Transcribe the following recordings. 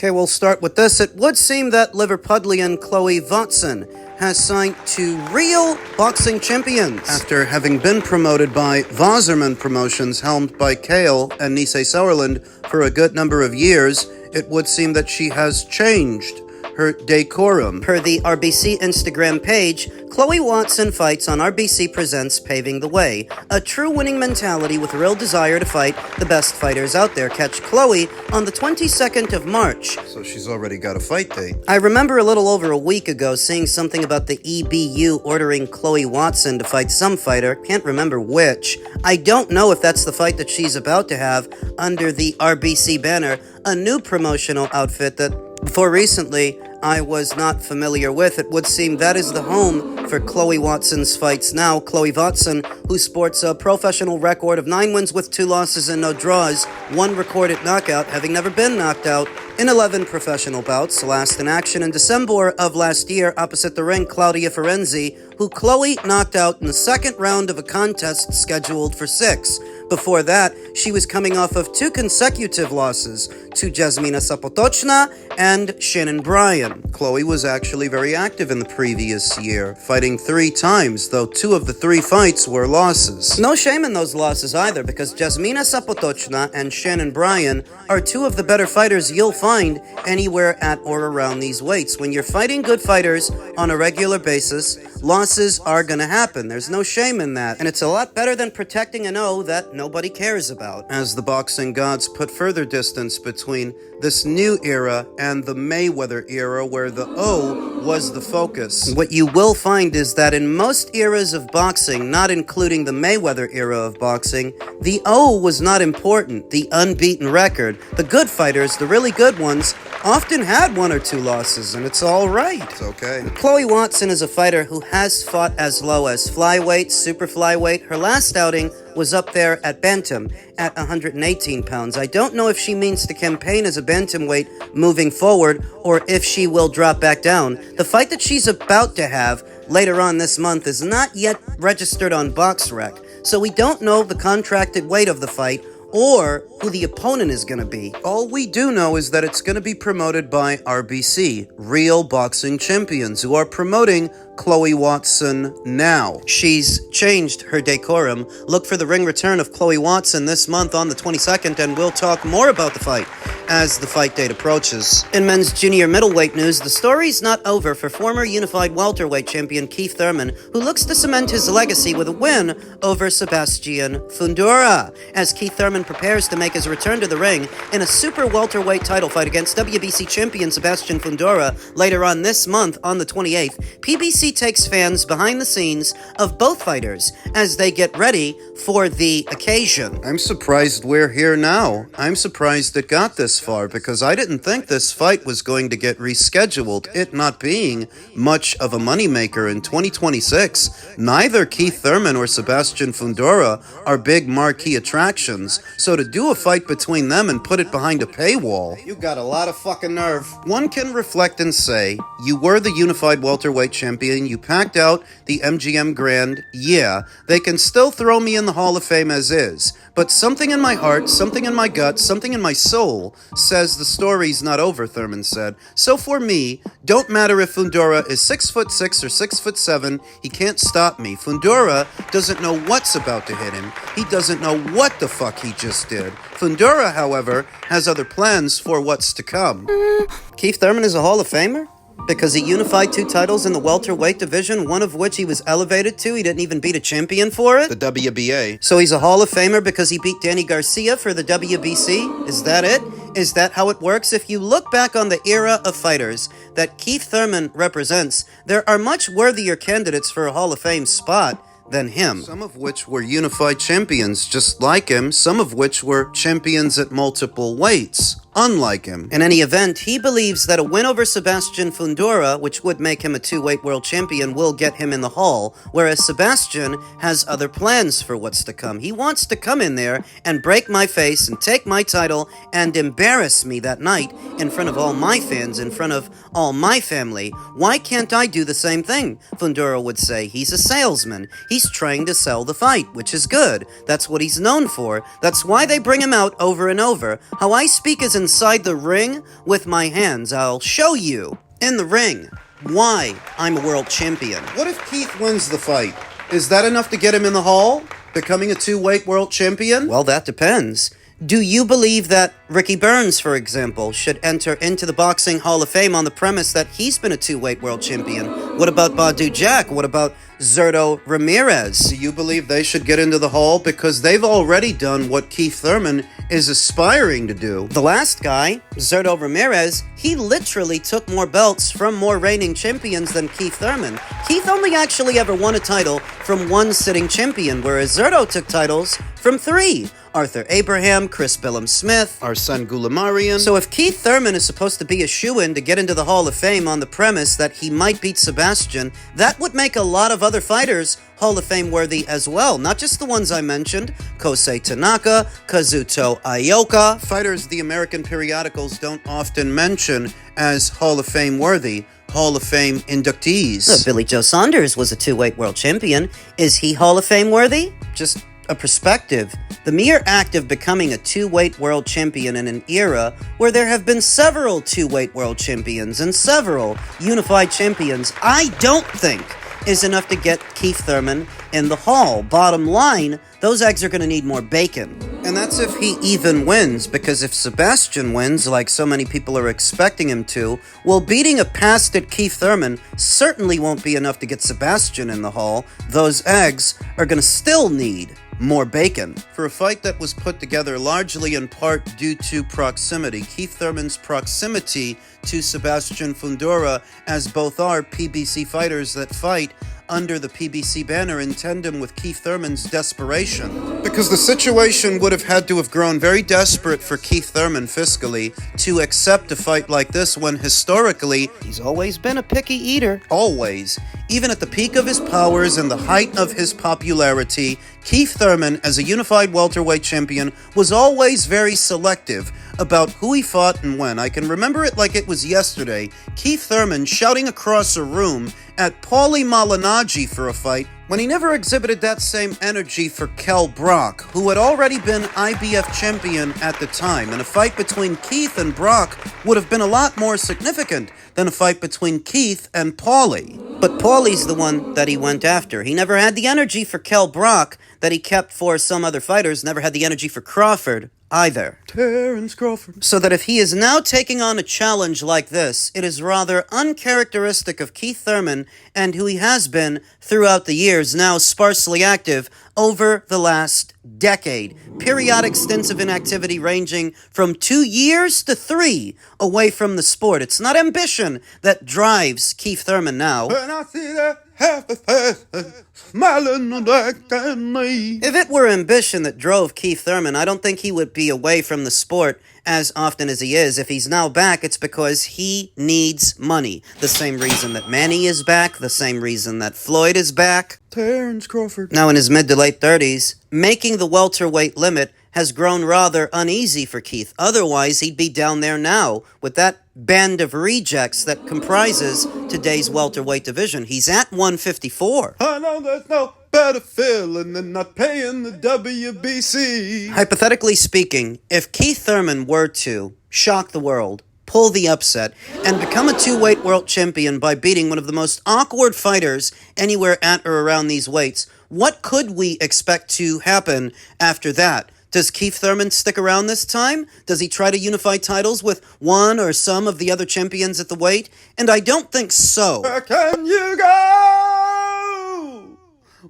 Okay, we'll start with this. It would seem that Liverpudlian Khloe Watson has signed to real boxing champions. After having been promoted by Wasserman Promotions, helmed by Kale and Nisse Sauerland, for a good number of years, it would seem that she has changed her decorum. Per the RBC Instagram page, Khloe Watson fights on RBC Presents Paving the Way. A true winning mentality with a real desire to fight the best fighters out there. Catch Khloe on the 22nd of March. So she's already got a fight date. I remember a little over a week ago seeing something about the EBU ordering Khloe Watson to fight some fighter. Can't remember which. I don't know if that's the fight that she's about to have under the RBC banner, a new promotional outfit that before recently, I was not familiar with. It would seem that is the home for Khloe Watson's fights now. Khloe Watson, who sports a professional record of 9 wins with 2 losses and no draws, 1 recorded knockout, having never been knocked out in 11 professional bouts, last in action in December of last year opposite the ring, Claudia Ferenzi, who Khloe knocked out in the second round of a contest scheduled for 6. Before that, she was coming off of 2 consecutive losses to Jasmina Zapotochna and Shannon Bryan. Khloe was actually very active in the previous year, fighting 3 times, though 2 of the 3 fights were losses. No shame in those losses either, because Jasmina Zapotochna and Shannon Bryan are 2 of the better fighters you'll find anywhere at or around these weights. When you're fighting good fighters on a regular basis, losses are gonna happen. There's no shame in that, and it's a lot better than protecting an O that nobody cares about. As the boxing gods put further distance between this new era and the Mayweather era where the O was the focus. What you will find is that in most eras of boxing, not including the Mayweather era of boxing, the O was not important. The unbeaten record, the good fighters, the really good ones, often had 1 or 2 losses, and it's all right. It's okay. Khloe Watson is a fighter who has fought as low as flyweight, super flyweight. Her last outing was up there at bantam at 118 pounds. I don't know if she means to campaign as a bantamweight moving forward or if she will drop back down. The fight that she's about to have later on this month is not yet registered on BoxRec, so we don't know the contracted weight of the fight or who the opponent is going to be. All we do know is that it's going to be promoted by RBC, Real Boxing Champions, who are promoting Khloe Watson now. She's changed her decorum. Look for the ring return of Khloe Watson this month on the 22nd, and we'll talk more about the fight as the fight date approaches. In men's junior middleweight news, the story's not over for former unified welterweight champion Keith Thurman, who looks to cement his legacy with a win over Sebastian Fundora, as Keith Thurman prepares to make his return to the ring in a super welterweight title fight against WBC champion Sebastian Fundora later on this month on the 28th. PBC takes fans behind the scenes of both fighters as they get ready for the occasion. I'm surprised we're here now. I'm surprised it got this far, because I didn't think this fight was going to get rescheduled, it not being much of a moneymaker in 2026. Neither Keith Thurman or Sebastian Fundora are big marquee attractions, so to do a fight between them and put it behind a paywall, you got a lot of fucking nerve. One can reflect and say, you were the unified welterweight champion, you packed out the MGM Grand, yeah, they can still throw me in the Hall of Fame as is, but something in my heart, something in my gut, something in my soul says the story's not over, Thurman said. So for me, don't matter if Fundora is 6'6" or 6'7", he can't stop me. Fundora doesn't know what's about to hit him. He doesn't know what the fuck he just did. Fundora, however, has other plans for what's to come. Keith Thurman is a Hall of Famer? Because he unified 2 titles in the welterweight division, one of which he was elevated to. He didn't even beat a champion for it. The WBA. So he's a Hall of Famer because he beat Danny Garcia for the WBC? Is that it? Is that how it works? If you look back on the era of fighters that Keith Thurman represents, there are much worthier candidates for a Hall of Fame spot than him. Some of which were unified champions just like him, some of which were champions at multiple weights. unlike him. In any event, he believes that a win over Sebastian Fundora, which would make him a two-weight world champion, will get him in the Hall, whereas Sebastian has other plans for what's to come. He wants to come in there and break my face and take my title and embarrass me that night in front of all my fans, in front of all my family. Why can't I do the same thing? Fundora would say. He's a salesman. He's trying to sell the fight, which is good. That's what he's known for. That's why they bring him out over and over. How I speak is in inside the ring with my hands. I'll show you in the ring why I'm a world champion. What if Keith wins the fight? Is that enough to get him in the Hall? Becoming a two-weight world champion? Well, that depends. Do you believe that Ricky Burns, for example, should enter into the Boxing Hall of Fame on the premise that he's been a two-weight world champion? What about Badu Jack? What about Zurdo Ramirez? Do you believe they should get into the Hall? Because they've already done what Keith Thurman is aspiring to do. The last guy, Zurdo Ramirez, he literally took more belts from more reigning champions than Keith Thurman. Keith only actually ever won a title from one sitting champion, whereas Zurdo took titles from 3. Arthur Abraham, Chris Billum-Smith, Arsen Goulamarian. So if Keith Thurman is supposed to be a shoo-in to get into the Hall of Fame on the premise that he might beat Sebastian, that would make a lot of other fighters Hall of Fame worthy as well. Not just the ones I mentioned, Kosei Tanaka, Kazuto Ioka, fighters the American periodicals don't often mention as Hall of Fame worthy. Hall of Fame inductees. Billy Joe Saunders was a two-weight world champion. Is he Hall of Fame worthy? Just a perspective. The mere act of becoming a two-weight world champion in an era where there have been several two-weight world champions and several unified champions, I don't think is enough to get Keith Thurman in the Hall. Bottom line, those eggs are going to need more bacon. And that's if he even wins, because if Sebastian wins, like so many people are expecting him to, well, beating a past-it Keith Thurman certainly won't be enough to get Sebastian in the Hall. Those eggs are going to still need more bacon. For a fight that was put together largely in part due to proximity, Keith Thurman's proximity to Sebastian Fundora, as both are PBC fighters that fight under the PBC banner in tandem with Keith Thurman's desperation. Because the situation would have had to have grown very desperate for Keith Thurman fiscally to accept a fight like this when historically, he's always been a picky eater. Always. Even at the peak of his powers and the height of his popularity, Keith Thurman, as a unified welterweight champion, was always very selective about who he fought and when. I can remember it like it was yesterday. Keith Thurman shouting across a room at Paulie Malignaggi for a fight when he never exhibited that same energy for Kell Brock, who had already been IBF champion at the time, and a fight between Keith and Brock would have been a lot more significant than a fight between Keith and Paulie. But Paulie's the one that he went after. He never had the energy for Kell Brock that he kept for some other fighters, never had the energy for Crawford either. Terence Crawford. So that if he is now taking on a challenge like this, it is rather uncharacteristic of Keith Thurman and who he has been throughout the years, now sparsely active over the last decade. Periodic stints of inactivity ranging from 2 years to 3 away from the sport. It's not ambition that drives Keith Thurman now. When I see that happy face smiling back at me. If it were ambition that drove Keith Thurman, I don't think he would be away from the sport as often as he is. If he's now back, it's because he needs money. The same reason that Manny is back, the same reason that Floyd is back. Terence Crawford. Now in his mid to late 30s, making the welterweight limit has grown rather uneasy for Keith. Otherwise, he'd be down there now with that band of rejects that comprises today's welterweight division. He's at 154. I know there's no better feeling than not paying the WBC. Hypothetically speaking, if Keith Thurman were to shock the world, pull the upset, and become a two-weight world champion by beating one of the most awkward fighters anywhere at or around these weights, what could we expect to happen after that? Does Keith Thurman stick around this time? Does he try to unify titles with one or some of the other champions at the weight? And I don't think so. Where can you go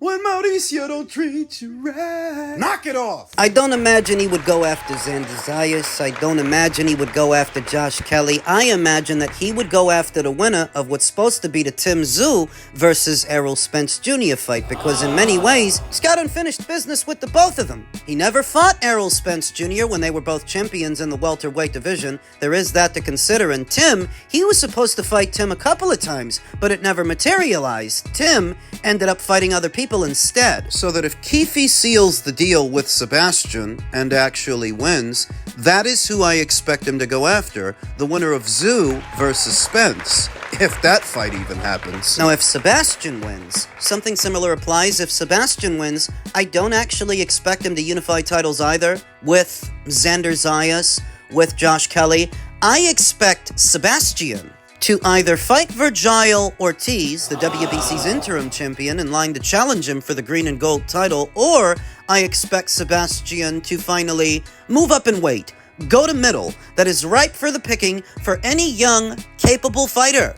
when Mauricio don't treat you right? Knock it off! I don't imagine he would go after Xander Zayas. I don't imagine he would go after Josh Kelly. I imagine that he would go after the winner of what's supposed to be the Tim Tszyu versus Errol Spence Jr. fight, because in many ways, he's got unfinished business with the both of them. He never fought Errol Spence Jr. when they were both champions in the welterweight division. There is that to consider. And Tim, he was supposed to fight Tim a couple of times, but it never materialized. Tim ended up fighting other people instead. So that if Keefy seals the deal with Sebastian and actually wins, that is who I expect him to go after, the winner of Tszyu versus Spence, if that fight even happens. Now, if Sebastian wins, something similar applies. If Sebastian wins, I don't actually expect him to unify titles either with Xander Zayas with Josh Kelly, I expect Sebastian to either fight Vergil Ortiz, the WBC's interim champion, in line to challenge him for the green and gold title, or I expect Sebastian to finally move up in weight, go to middle, that is ripe for the picking for any young, capable fighter.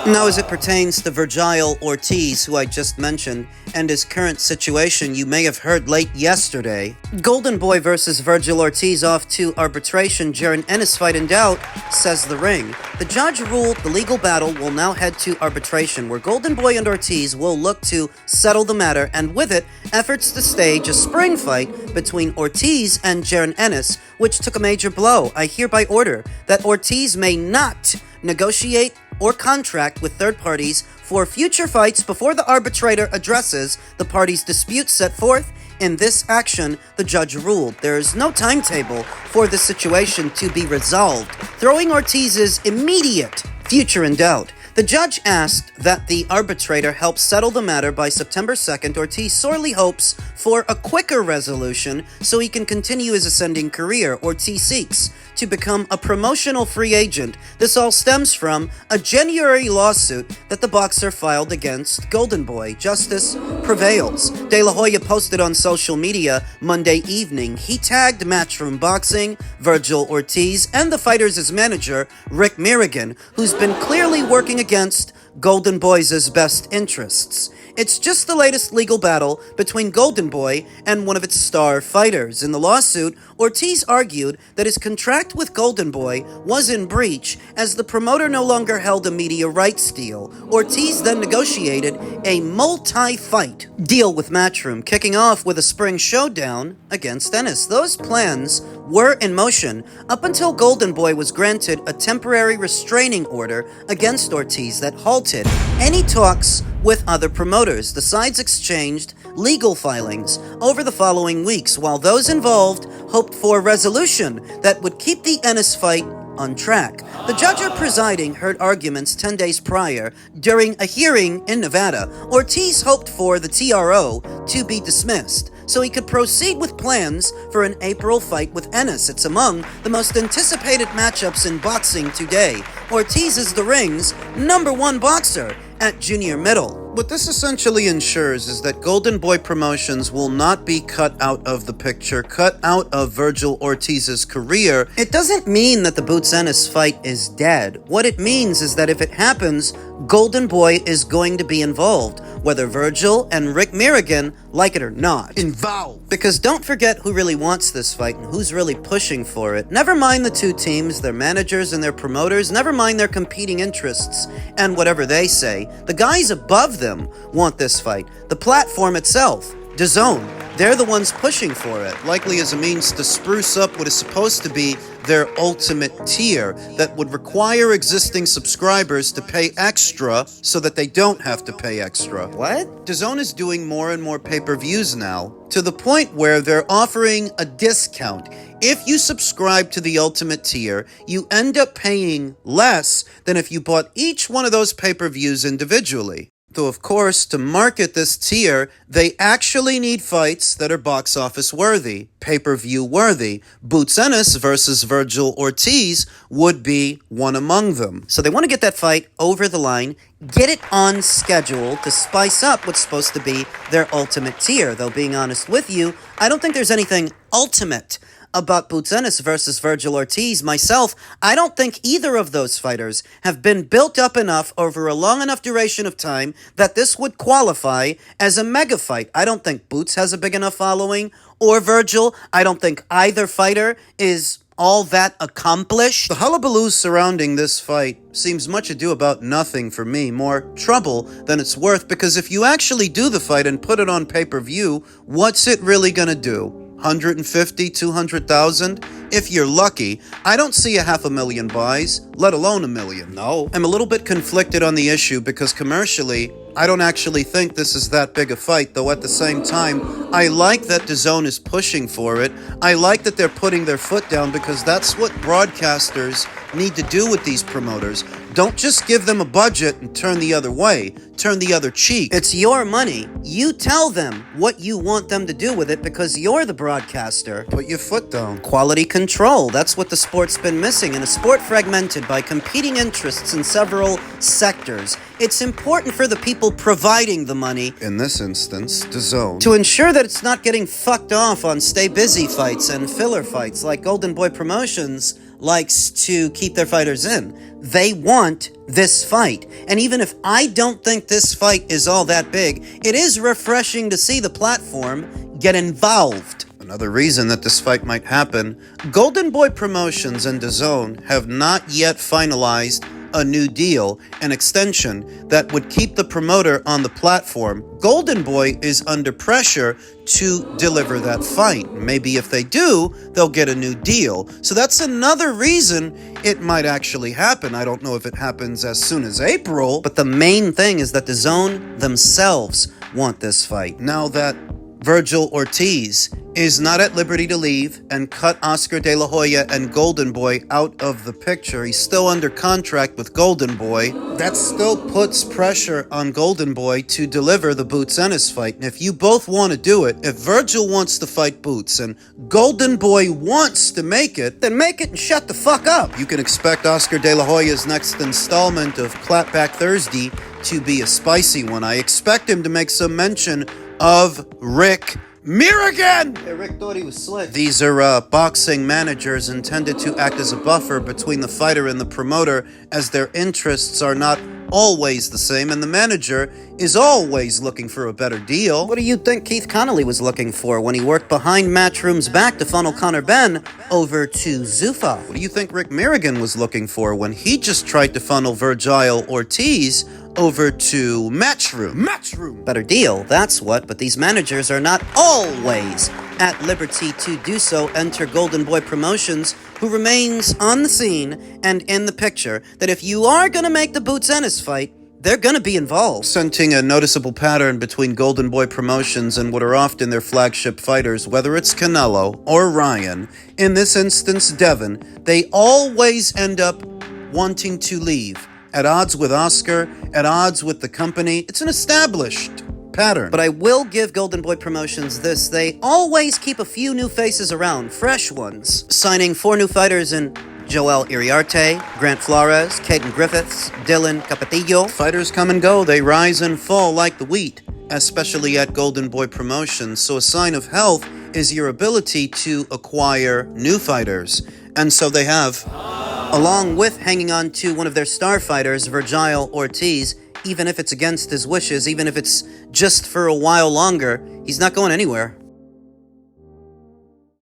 Now, as it pertains to Vergil Ortiz, who I just mentioned, and his current situation, you may have heard late yesterday. Goldenboy versus Vergil Ortiz off to arbitration. Ennis fight in doubt, says The Ring. The judge ruled the legal battle will now head to arbitration, where Goldenboy and Ortiz will look to settle the matter, and with it, efforts to stage a spring fight between Ortiz and Ennis, which took a major blow. I hereby order that Ortiz may not negotiate or contract with third parties for future fights before the arbitrator addresses the parties' disputes set forth in this action, the judge ruled. There is no timetable for the situation to be resolved, throwing Ortiz's immediate future in doubt. The judge asked that the arbitrator help settle the matter by September 2nd. Ortiz sorely hopes for a quicker resolution so he can continue his ascending career. Ortiz seeks to become a promotional free agent. This all stems from a January lawsuit that the boxer filed against Goldenboy. Justice prevails. De La Hoya posted on social media Monday evening. He tagged Matchroom Boxing, Vergil Ortiz, and the fighters' manager, Rick Mirrigan, who's been clearly working against Goldenboy's best interests. It's just the latest legal battle between Goldenboy and one of its star fighters. In the lawsuit, Ortiz argued that his contract with Goldenboy was in breach as the promoter no longer held a media rights deal. Ortiz then negotiated a multi-fight deal with Matchroom, kicking off with a spring showdown against Ennis. Those plans were in motion up until Goldenboy was granted a temporary restraining order against Ortiz that halted any talks with other promoters. The sides exchanged legal filings over the following weeks, while those involved hoped for a resolution that would keep the Ennis fight on track. The judge presiding heard arguments 10 days prior during a hearing in Nevada. Ortiz hoped for the TRO to be dismissed so he could proceed with plans for an April fight with Ennis. It's among the most anticipated matchups in boxing today. Ortiz is the ring's #1 boxer at junior middle. What this essentially ensures is that Goldenboy Promotions will not be cut out of the picture, cut out of Vergil Ortiz's career. It doesn't mean that the Ennis fight is dead. What it means is that if it happens, Goldenboy is going to be involved, whether Vergil and Rick Mirrigan like it or not. Involved. Because don't forget who really wants this fight and who's really pushing for it. Never mind the two teams, their managers and their promoters, never mind their competing interests and whatever they say. The guys above them want this fight. The platform itself, DAZN, they're the ones pushing for it, likely as a means to spruce up what is supposed to be their ultimate tier that would require existing subscribers to pay extra so that they don't have to pay extra. What? DAZN is doing more and more pay-per-views now, to the point where they're offering a discount. If you subscribe to the ultimate tier, you end up paying less than if you bought each one of those pay-per-views individually. Though, of course, to market this tier, they actually need fights that are box office worthy, pay-per-view worthy. Ennis versus Vergil Ortiz would be one among them. So they want to get that fight over the line, get it on schedule to spice up what's supposed to be their ultimate tier. Though, being honest with you, I don't think there's anything ultimate about Ennis versus Vergil Ortiz. Myself, I don't think either of those fighters have been built up enough over a long enough duration of time that this would qualify as a mega fight. I don't think Boots has a big enough following, or Vergil. I don't think either fighter is all that accomplished. The hullabaloo surrounding this fight seems much ado about nothing for me, more trouble than it's worth, because if you actually do the fight and put it on pay-per-view, what's it really gonna do? 150, 200,000? If you're lucky. I don't see 500,000 buys, let alone 1 million. No. I'm a little bit conflicted on the issue because commercially, I don't actually think this is that big a fight, though at the same time, I like that DAZN is pushing for it. I like that they're putting their foot down because that's what broadcasters need to do with these promoters. Don't just give them a budget and turn the other way, turn the other cheek. It's your money. You tell them what you want them to do with it because you're the broadcaster. Put your foot down. Quality control. That's what the sport's been missing in a sport fragmented by competing interests in several sectors. It's important for the people providing the money, in this instance, DAZN, to ensure that it's not getting fucked off on stay busy fights and filler fights like Goldenboy Promotions likes to keep their fighters in. They want this fight. And even if I don't think this fight is all that big, it is refreshing to see the platform get involved. Another reason that this fight might happen, Goldenboy Promotions and DAZN have not yet finalized a new deal, an extension that would keep the promoter on the platform. Goldenboy is under pressure to deliver that fight. Maybe if they do, they'll get a new deal. So that's another reason it might actually happen. I don't know if it happens as soon as April, but the main thing is that DAZN themselves want this fight. Now that Vergil Ortiz is not at liberty to leave and cut Oscar De La Hoya and Goldenboy out of the picture. He's still under contract with Goldenboy. That still puts pressure on Goldenboy to deliver the Boots-Ennis fight. And if you both want to do it, if Vergil wants to fight Boots and Goldenboy wants to make it, then make it and shut the fuck up. You can expect Oscar De La Hoya's next installment of Clapback Thursday to be a spicy one. I expect him to make some mention of Rick Mirrigan! Hey, Rick thought he was slick. These are boxing managers intended to act as a buffer between the fighter and the promoter, as their interests are not always the same, and the manager is always looking for a better deal. What do you think Keith Connolly was looking for when he worked behind Matchroom's back to funnel Conor Benn over to Zuffa? What do you think Rick Mirrigan was looking for when he just tried to funnel Vergil Ortiz over to Matchroom? Better deal, that's what, but these managers are not always at liberty to do so. Enter Goldenboy Promotions, who remains on the scene and in the picture, that if you are going to make the Boots-Ennis fight, they're going to be involved. Sensing a noticeable pattern between Goldenboy Promotions and what are often their flagship fighters, whether it's Canelo or Ryan, in this instance Devin, they always end up wanting to leave. At odds with Oscar, at odds with the company. It's an established pattern. But I will give Goldenboy Promotions this. They always keep a few new faces around, fresh ones. Signing 4 new fighters in Joel Iriarte, Grant Flores, Caden Griffiths, Dylan Capetillo. Fighters come and go. They rise and fall like the wheat, especially at Goldenboy Promotions. So a sign of health is your ability to acquire new fighters. And so they have, along with hanging on to one of their star fighters, Vergil Ortiz. Even if it's against his wishes, even if it's just for a while longer, he's not going anywhere.